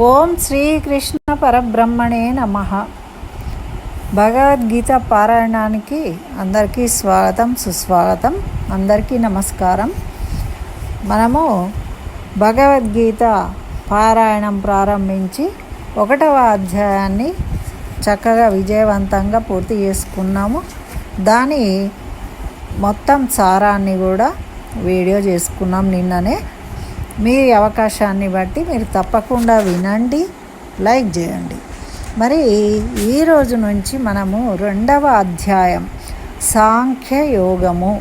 ఓం శ్రీకృష్ణ పరబ్రహ్మణే నమః. భగవద్గీత పారాయణానికి అందరికీ స్వాగతం, సుస్వాగతం. అందరికీ నమస్కారం. మనము భగవద్గీత పారాయణం ప్రారంభించి 1వ అధ్యాయాన్ని చక్కగా విజయవంతంగా పూర్తి చేసుకున్నాము. దాని మొత్తం సారాన్ని కూడా వీడియో చేసుకున్నాం నిన్ననే. మీ అవకాశాన్ని బట్టి మీరు తప్పకుండా వినండి, లైక్ చేయండి. మరి ఈరోజు నుంచి మనము 2వ అధ్యాయం సాంఖ్య యోగము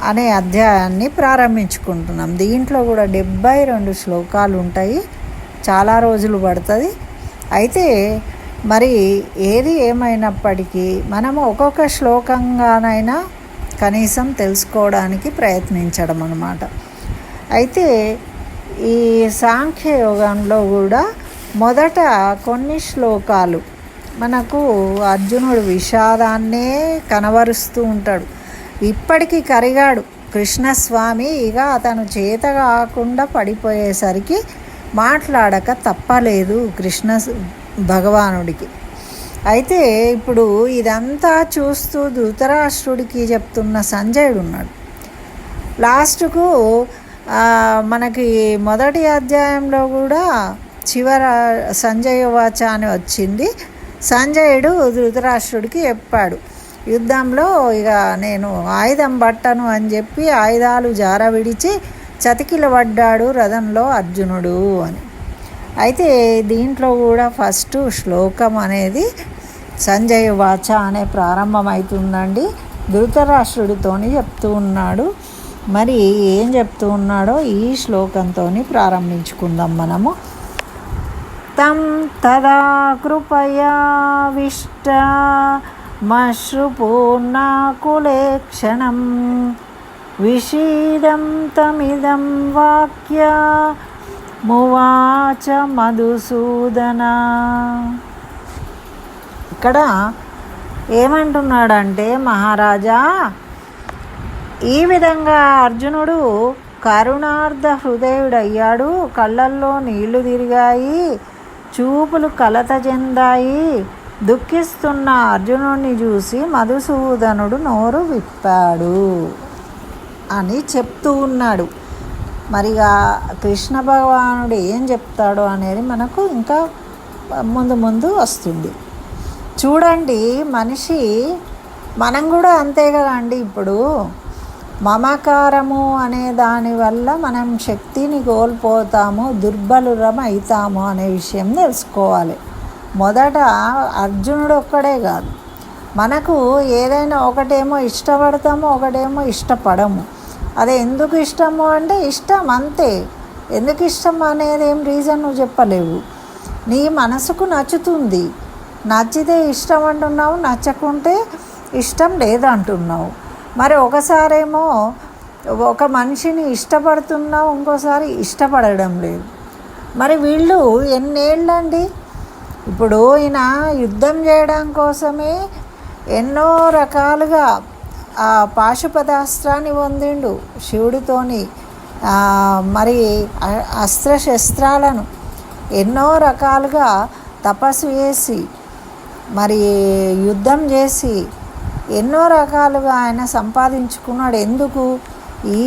అనే అధ్యాయాన్ని ప్రారంభించుకుంటున్నాం. దీంట్లో కూడా 72 శ్లోకాలు ఉంటాయి. చాలా రోజులు పడుతుంది. అయితే మరి ఏది ఏమైనప్పటికీ మనము ఒక్కొక్క శ్లోకంగానైనా కనీసం తెలుసుకోవడానికి ప్రయత్నించడం అన్నమాట. అయితే ఈ సాంఖ్యయోగంలో కూడా మొదట కొన్ని శ్లోకాలు మనకు అర్జునుడు విషాదాన్నే కనబరుస్తూ ఉంటాడు. ఇప్పటికీ కరిగాడు కృష్ణస్వామి. ఇక అతను చేత కాకుండా పడిపోయేసరికి మాట్లాడక తప్పలేదు కృష్ణ భగవానుడికి. అయితే ఇప్పుడు ఇదంతా చూస్తూ ధృతరాష్ట్రుడికి చెప్తున్న సంజయుడు ఉన్నాడు. లాస్ట్కు మనకి మొదటి అధ్యాయంలో కూడా చివర సంజయ వాచ అని వచ్చింది. సంజయుడు ధృతరాష్ట్రుడికి చెప్పాడు, యుద్ధంలో ఇక నేను ఆయుధం పట్టను అని చెప్పి ఆయుధాలు జార విడిచి చతికిలబడ్డాడు రథంలో అర్జునుడు అని. అయితే దీంట్లో కూడా ఫస్ట్ శ్లోకం అనేది సంజయ వాచ అనే ప్రారంభమవుతుందండి. ధృతరాష్ట్రుడితోని చెప్తూ ఉన్నాడు. మరి ఏం చెప్తూ ఉన్నాడో ఈ శ్లోకంతో ప్రారంభించుకుందాం మనము. తం తదా కృపయావిష్ట మశ్రుపూర్ణాకులేక్షణం విషీదం తమిదం వాక్య మువాచ మధుసూదన. ఇక్కడ ఏమంటున్నాడంటే, మహారాజా, ఈ విధంగా అర్జునుడు కరుణార్ధ హృదయుడయ్యాడు. కళ్ళల్లో నీళ్లు తిరిగాయి, చూపులు కలత చెందాయి. దుఃఖిస్తున్న అర్జునుడిని చూసి మధుసూదనుడు నోరు విప్పాడు అని చెప్తూ ఉన్నాడు. మరిగా కృష్ణ భగవానుడు ఏం చెప్తాడో అనేది మనకు ఇంకా ముందు వస్తుంది. చూడండి, మనిషి మనం కూడా అంతే కదండి. ఇప్పుడు మమకారము అనే దానివల్ల మనం శక్తిని కోల్పోతాము, దుర్బలురం అవుతాము అనే విషయం తెలుసుకోవాలి. మొదట అర్జునుడు ఒక్కడే కాదు, మనకు ఏదైనా ఒకటేమో ఇష్టపడతాము, ఒకటేమో ఇష్టపడము. అదే ఎందుకు ఇష్టము అంటే ఇష్టం అంతే. ఎందుకు ఇష్టం అనేది ఏం రీజన్ నువ్వు చెప్పలేవు. నీ మనసుకు నచ్చుతుంది, నచ్చితే ఇష్టం అంటున్నావు, నచ్చకుంటే ఇష్టం లేదంటున్నావు. మరి ఒకసారేమో ఒక మనిషిని ఇష్టపడుతున్నావు, ఇంకోసారి ఇష్టపడడం లేదు. మరి వీళ్ళు ఎన్నేళ్ళండి. ఇప్పుడు ఈయన యుద్ధం చేయడం కోసమే ఎన్నో రకాలుగా ఆ పాశుపతాస్త్రాన్ని పొందిండు శివుడితోని. మరి అస్త్రశస్త్రాలను ఎన్నో రకాలుగా తపస్సు చేసి మరి యుద్ధం చేసి ఎన్నో రకాలుగా ఆయన సంపాదించుకున్నాడు. ఎందుకు? ఈ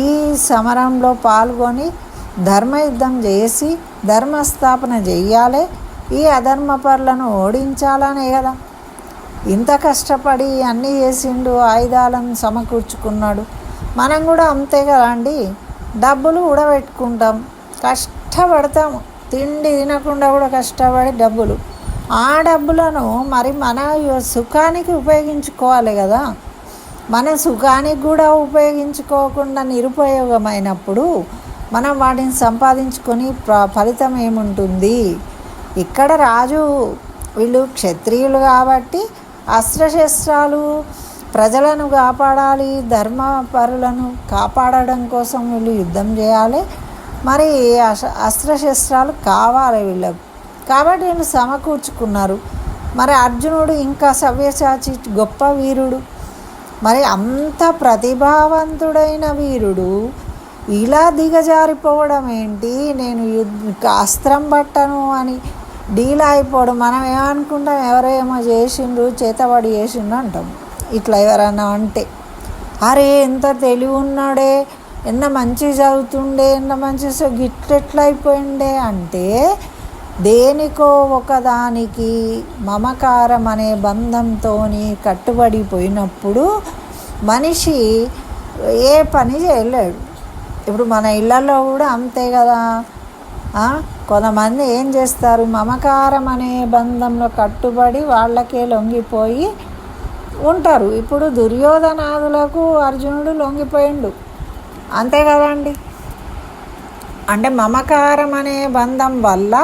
సమరంలో పాల్గొని ధర్మయుద్ధం చేసి ధర్మస్థాపన చెయ్యాలి, ఈ అధర్మపరులను ఓడించాలనే కదా ఇంత కష్టపడి అన్నీ చేసిండు, ఆయుధాలను సమకూర్చుకున్నాడు. మనం కూడా అంతే కదండి. డబ్బులు కూడబెట్టుకుంటాం, కష్టపడతాము, తిండి తినకుండా కూడా కష్టపడి డబ్బులు. ఆ డబ్బులను మరి మన సుఖానికి ఉపయోగించుకోవాలి కదా. మన సుఖానికి కూడా ఉపయోగించుకోకుండా నిరుపయోగమైనప్పుడు మనం వాటిని సంపాదించుకొని ఫలితం ఏముంటుంది? ఇక్కడ రాజు వీళ్ళు క్షత్రియులు కాబట్టి అస్త్రశస్త్రాలు ప్రజలను కాపాడాలి, ధర్మపరులను కాపాడడం కోసం వీళ్ళు యుద్ధం చేయాలి. మరి అస్త్రశస్త్రాలు కావాలి వీళ్ళకు, కాబట్టి వీళ్ళు సమకూర్చుకున్నారు. మరి అర్జునుడు ఇంకా సవ్యసాచి గొప్ప వీరుడు, మరి అంత ప్రతిభావంతుడైన వీరుడు ఇలా దిగజారిపోవడం ఏంటి, నేను అస్త్రం పట్టను అని డీల్ అయిపోవడం. మనం ఏమనుకుంటాం, ఎవరేమో చేసిండ్రు, చేతబడి చేసిండ్రు అంటాం. ఇట్లా ఎవరైనా అంటే, అరే ఎంత తెలివి ఉన్నాడే, ఎన్న మంచి చదువుతుండే, ఎన్న మంచి గిట్లెట్లా అయిపోయిండే అంటే, దేనికో ఒకదానికి మమకారం అనే బంధంతో కట్టుబడిపోయినప్పుడు మనిషి ఏ పని చేయలేడు. ఇప్పుడు మన ఇళ్ళల్లో కూడా అంతే కదా. కొంతమంది ఏం చేస్తారు, మమకారం అనే బంధంలో కట్టుబడి వాళ్ళకే లొంగిపోయి ఉంటారు. ఇప్పుడు దుర్యోధనాదులకు అర్జునుడు లొంగిపోయిండు, అంతే కదండి. అంటే మమకారం అనే బంధం వల్ల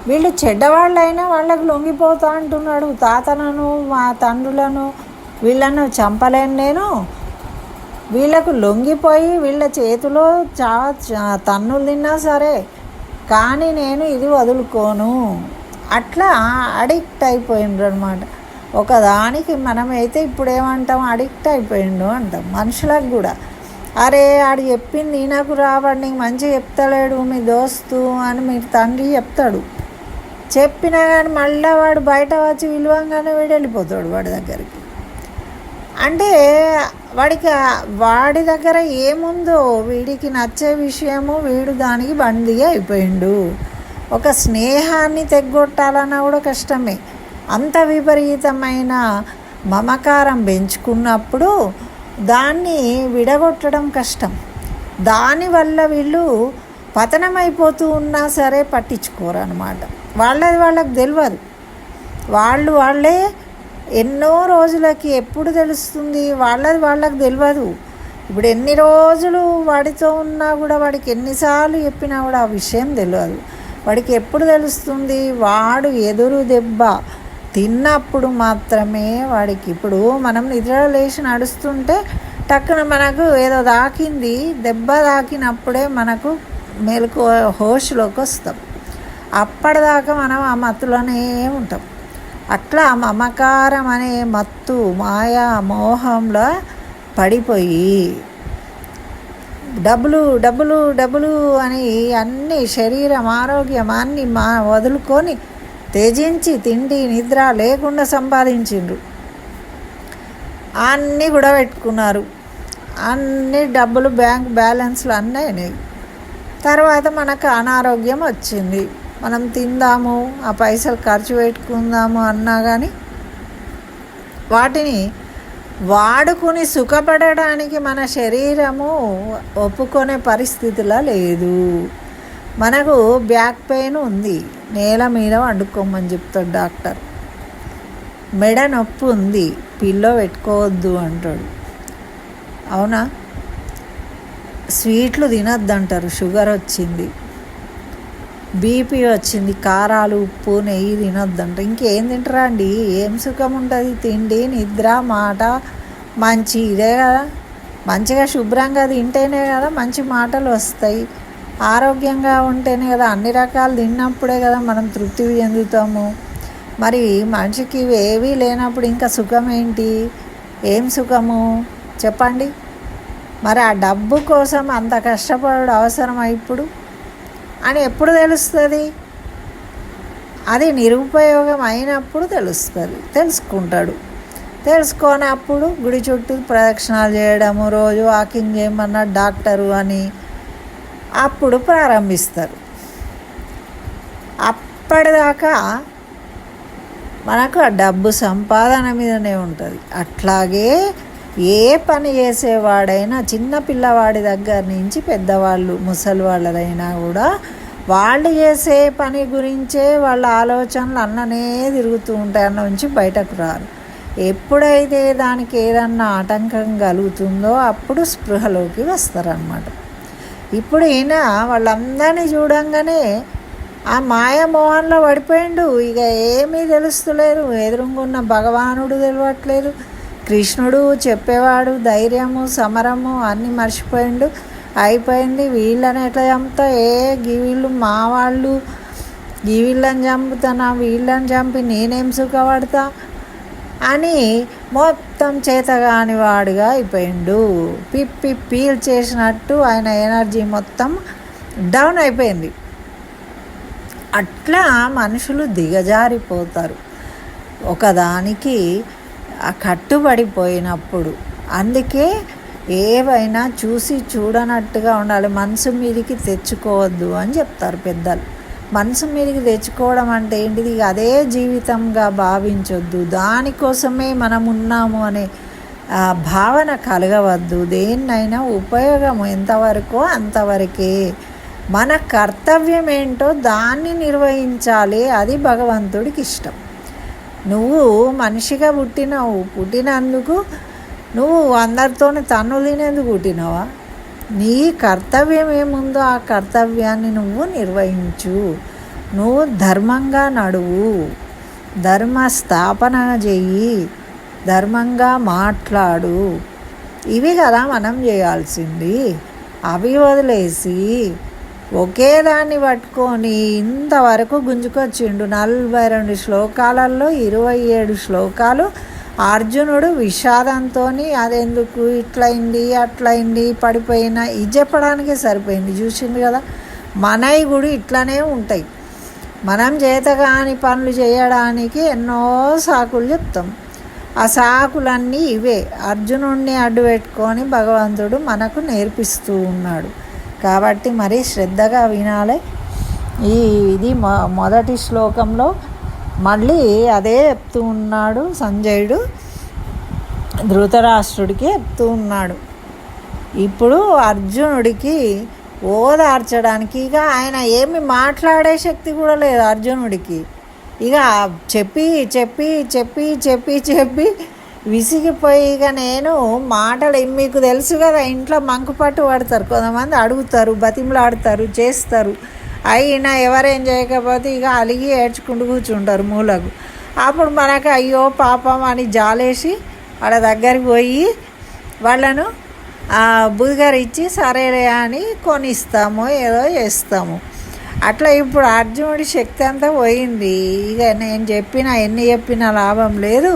వీళ్ళు చెడ్డవాళ్ళైనా వాళ్ళకు లొంగిపోతా అంటున్నాడు. తాతలను, మా తండ్రులను, వీళ్ళను చంపలేను నేను, వీళ్ళకు లొంగిపోయి వీళ్ళ చేతిలో తన్నులు తిన్నా సరే కానీ నేను ఇది వదులుకోను, అట్లా అడిక్ట్ అయిపోయిండ్రు అనమాట. ఒకదానికి మనమైతే ఇప్పుడు ఏమంటాం, అడిక్ట్ అయిపోయిండు అంటాం. మనుషులకు కూడా, అరే ఆడు చెప్పింది నాకు రావాడు, నీకు మంచిగా చెప్తలేడు మీ దోస్తు అని మీ తండ్రి చెప్తాడు. చెప్పినా కానీ మళ్ళీ వాడు బయట వచ్చి విలువంగానే వీడు వెళ్ళిపోతాడు వాడి దగ్గరికి. అంటే వాడి దగ్గర ఏముందో, వీడికి నచ్చే విషయము వీడు దానికి బందీ అయిపోయిండు. ఒక స్నేహాన్ని తెగ్గొట్టాలన్నా కూడా కష్టమే. అంత విపరీతమైన మమకారం పెంచుకున్నప్పుడు దాన్ని విడగొట్టడం కష్టం. దానివల్ల వీళ్ళు పతనమైపోతూ ఉన్నా సరే పట్టించుకోరు అన్నమాట. వాళ్ళకి తెలియదు, వాళ్ళే ఎన్నో రోజులకి ఎప్పుడు తెలుస్తుంది, వాళ్ళకి తెలియదు. ఇప్పుడు ఎన్ని రోజులు వాడితో ఉన్నా కూడా, వాడికి ఎన్నిసార్లు చెప్పినా కూడా ఆ విషయం తెలియదు. వాడికి ఎప్పుడు తెలుస్తుంది, వాడు ఎదురు దెబ్బ తిన్నప్పుడు మాత్రమే వాడికి. ఇప్పుడు మనం నిద్ర లేచి నడుస్తుంటే టక్కున మనకు ఏదో తాకింది, దెబ్బ తాకినప్పుడే మనకు మెలకు హోష్లోకి వస్తాం. అప్పటిదాకా మనం ఆ మత్తులోనే ఉంటాం. అట్లా మమకారం అనే మత్తు, మాయా మోహంలో పడిపోయి డబ్బులు డబ్బులు డబ్బులు అని అన్ని శరీరం, ఆరోగ్యం అన్నీ వదులుకొని త్యజించి తిండి నిద్ర లేకుండా సంపాదించిండ్రు. అన్నీ కూడా పెట్టుకున్నారు, అన్ని డబ్బులు బ్యాంక్ బ్యాలెన్స్లు అన్నీ అయినాయి. తర్వాత మనకు అనారోగ్యం వచ్చింది. మనం తిందాము, ఆ పైసలు ఖర్చు పెట్టుకుందాము అన్నా కానీ వాటిని వాడుకుని సుఖపడడానికి మన శరీరము ఒప్పుకునే పరిస్థితిలో లేదు. మనకు బ్యాక్ పెయిన్ ఉంది, నేల మీద వండుకోమని చెప్తాడు డాక్టర్. మెడ నొప్పి ఉంది, పిల్లో పెట్టుకోవద్దు అంటాడు. అవునా? స్వీట్లు తినొద్దంటారు, షుగర్ వచ్చింది, బీపీ వచ్చింది, కారాలు, ఉప్పు, నెయ్యి తినొద్దంట. ఇంకేం తింటారా అండి? ఏం సుఖం ఉంటుంది? తిండి, నిద్ర, మాట మంచి ఇదే కదా. మంచిగా శుభ్రంగా తింటేనే కదా మంచి మాటలు వస్తాయి. ఆరోగ్యంగా ఉంటేనే కదా, అన్ని రకాలు తిన్నప్పుడే కదా మనం తృప్తి చెందుతాము. మరి మనిషికి ఏవీ లేనప్పుడు ఇంకా సుఖం ఏంటి? ఏం సుఖము చెప్పండి? మరి ఆ డబ్బు కోసం అంత కష్టపడడం అవసరమా ఇప్పుడు అని ఎప్పుడు తెలుస్తుంది? అది నిరుపయోగం అయినప్పుడు తెలుసుకుంటాడు. తెలుసుకున్నప్పుడు గుడి చుట్టూ ప్రదక్షిణాలు చేయడము, రోజు వాకింగ్ చేయమన్న డాక్టరు అని అప్పుడు ప్రారంభిస్తారు. అప్పటిదాకా మనకు ఆ డబ్బు సంపాదన మీదనే ఉంటుంది. అట్లాగే ఏ పని చేసేవాడైనా, చిన్న పిల్లవాడి దగ్గర నుంచి పెద్దవాళ్ళు, ముసలి వాళ్ళదైనా కూడా వాళ్ళు చేసే పని గురించే వాళ్ళ ఆలోచనలు అన్ననే తిరుగుతూ ఉంటాయి, అన్న నుంచి బయటకు రారు. ఎప్పుడైతే దానికి ఏదన్నా ఆటంకం కలుగుతుందో అప్పుడు స్పృహలోకి వస్తారన్నమాట. ఇప్పుడు ఈయన వాళ్ళందరినీ చూడంగానే ఆ మాయమోహంలో పడిపోయిండు. ఇక ఏమీ తెలుస్తలేదు, ఎదురుగున్న భగవానుడు తెలియట్లేదు, కృష్ణుడు చెప్పేవాడు ధైర్యము, సమరము అన్నీ మర్చిపోయిండు. అయిపోయింది, వీళ్ళని ఎట్లా చంపుతా, వీళ్ళు మా వాళ్ళు, వీళ్ళని చంపుతానా, వీళ్ళని చంపి నేనేం సుఖపడతా అని మొత్తం మొత్తం చేతగాని వాడుగా అయిపోయిండు. పిప్పి పీల్ చేసినట్టు ఆయన ఎనర్జీ మొత్తం డౌన్ అయిపోయింది. అట్లా మనుషులు దిగజారిపోతారు ఒకదానికి కట్టుబడిపోయినప్పుడు. అందుకే ఏవైనా చూసి చూడనట్టుగా ఉండాలి. మనసు మీదకి తెచ్చుకోవద్దు అని చెప్తారు పెద్దలు. మనసు మీదకి తెచ్చుకోవడం అంటే ఏంటిది? అదే జీవితంగా భావించొద్దు. దానికోసమే మనం ఉన్నాము అనే భావన కలగవద్దు. దేన్నైనా ఉపయోగం ఎంతవరకో అంతవరకే. మన కర్తవ్యం ఏంటో దాన్ని నిర్వహించాలి. అది భగవంతుడికి ఇష్టం. నువ్వు మనిషిగా పుట్టినందుకు నువ్వు అందరితో తన్నులు తినేందుకు పుట్టినవా? నీ కర్తవ్యం ఏముందో ఆ కర్తవ్యాన్ని నువ్వు నిర్వహించు. నువ్వు ధర్మంగా నడువు, ధర్మ స్థాపన చెయ్యి, ధర్మంగా మాట్లాడు. ఇవి కదా మనం చేయాల్సింది. అవి వదిలేసి ఒకే దాన్ని పట్టుకొని ఇంతవరకు గుంజుకొచ్చిండు. 42 శ్లోకాలలో 27 శ్లోకాలు అర్జునుడు విషాదంతో అదెందుకు ఇట్లయింది అట్లయింది పడిపోయినా ఇది చెప్పడానికే సరిపోయింది. చూసింది కదా, మనవి కూడా ఇట్లనే ఉంటాయి. మనం చేతగాని పనులు చేయడానికి ఎన్నో సాకులు చెప్తాం. ఆ సాకులన్నీ ఇవే. అర్జునుడిని అడ్డు పెట్టుకొని భగవంతుడు మనకు నేర్పిస్తూ ఉన్నాడు. కాబట్టి మరి శ్రద్ధగా వినాలి. ఇది మొదటి శ్లోకంలో మళ్ళీ అదే చెప్తూ ఉన్నాడు సంజయుడు, ధృతరాష్ట్రుడికి చెప్తూ ఉన్నాడు. ఇప్పుడు అర్జునుడికి ఓదార్చడానికి ఇక ఆయన ఏమి మాట్లాడే శక్తి కూడా లేదు అర్జునుడికి. ఇక చెప్పి చెప్పి చెప్పి చెప్పి చెప్పి విసిగిపోయి ఇక నేను మాటలు మీకు తెలుసు కదా, ఇంట్లో మంకుపట్టు పడతారు కొంతమంది, అడుగుతారు, బతిమలాడతారు, చేస్తారు. అయినా ఎవరేం చేయకపోతే ఇక అలిగి ఏడ్చుకుంటూ కూర్చుంటారు మూలకు. అప్పుడు మనకు అయ్యో పాపం అని జాలేసి వాళ్ళ దగ్గరికి పోయి వాళ్ళను బుదిగారిచ్చి సరేలే అని కొనిస్తాము, ఏదో చేస్తాము. అట్లా ఇప్పుడు అర్జునుడి శక్తి అంతా పోయింది. ఇక నేను ఎన్ని చెప్పినా లాభం లేదు,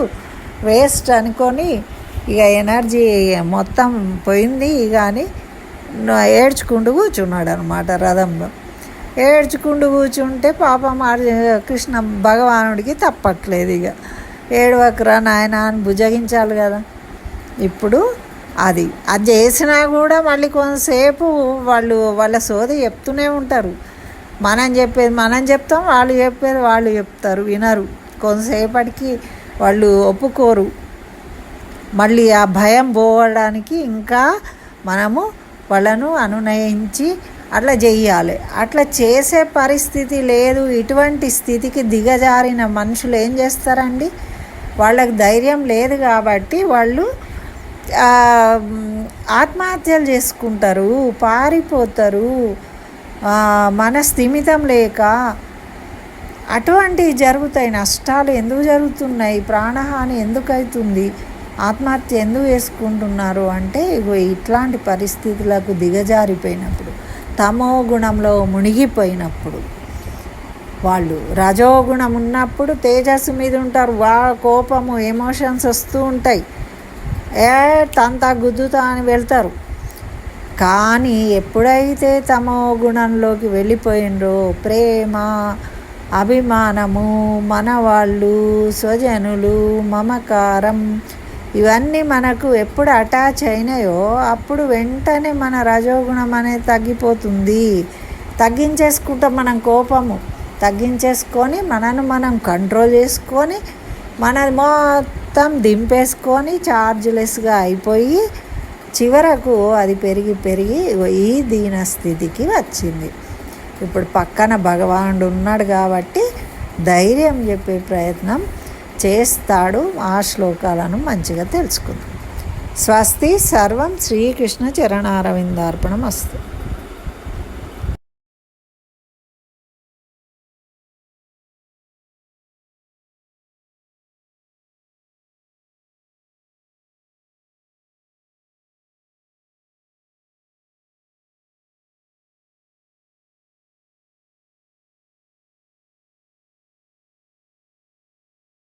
వేస్ట్ అనుకొని ఇక ఎనర్జీ మొత్తం పోయింది. ఇక అని ఏడ్చుకుంటూ కూర్చున్నాడు అనమాట రథంలో. ఏడ్చుకుంటూ కూర్చుంటే పాపం కృష్ణ భగవానుడికి తప్పట్లేదు. ఇక ఏడవకురా నాయన అని భుజగించాలి కదా. ఇప్పుడు అది చేసినా కూడా మళ్ళీ కొంతసేపు వాళ్ళ సోది చెప్తూనే ఉంటారు. మనం చెప్పేది మనం చెప్తాం, వాళ్ళు చెప్పేది వాళ్ళు చెప్తారు, వినరు. కొంతసేపటికి వాళ్ళు ఒప్పుకోరు. మళ్ళీ ఆ భయం పోవడానికి ఇంకా మనము వాళ్ళను అనునయించి అట్లా చెయ్యాలి. అట్లా చేసే పరిస్థితి లేదు. ఇటువంటి స్థితికి దిగజారిన మనుషులు ఏం చేస్తారండి? వాళ్ళకి ధైర్యం లేదు కాబట్టి వాళ్ళు ఆత్మహత్యలు చేసుకుంటారు, పారిపోతారు. మన స్థిమితం లేక అటువంటివి జరుగుతాయి. నష్టాలు ఎందుకు జరుగుతున్నాయి? ప్రాణహాని ఎందుకు అవుతుంది? ఆత్మహత్య ఎందుకు చేసుకుంటున్నారు అంటే ఇట్లాంటి పరిస్థితులకు దిగజారిపోయినప్పుడు, తమో గుణంలో మునిగిపోయినప్పుడు. వాళ్ళు రజోగుణం ఉన్నప్పుడు తేజస్సు మీద ఉంటారు. కోపము, ఎమోషన్స్ వస్తూ ఉంటాయి. తంతా గుద్దుతా అని వెళ్తారు. కానీ ఎప్పుడైతే తమో గుణంలోకి వెళ్ళిపోయినరో ప్రేమ, అభిమానము, మనవాళ్ళు, స్వజనులు, మమకారం ఇవన్నీ మనకు ఎప్పుడు అటాచ్ అయినాయో అప్పుడు వెంటనే మన రజోగుణం అనేది తగ్గిపోతుంది. తగ్గించేసుకుంటాం. మనం కోపము తగ్గించేసుకొని మనను మనం కంట్రోల్ చేసుకొని మనది మొత్తం దింపేసుకొని ఛార్జ్లెస్గా అయిపోయి చివరకు అది పెరిగి పెరిగి ఈ దీన స్థితికి వచ్చింది. ఇప్పుడు పక్కన భగవానుడు ఉన్నాడు కాబట్టి ధైర్యం చెప్పే ప్రయత్నం చేస్తాడు. ఆ శ్లోకాలను మంచిగా తెలుసుకుందాం. స్వస్తి. సర్వం శ్రీకృష్ణ చరణారవిందార్పణమస్తు.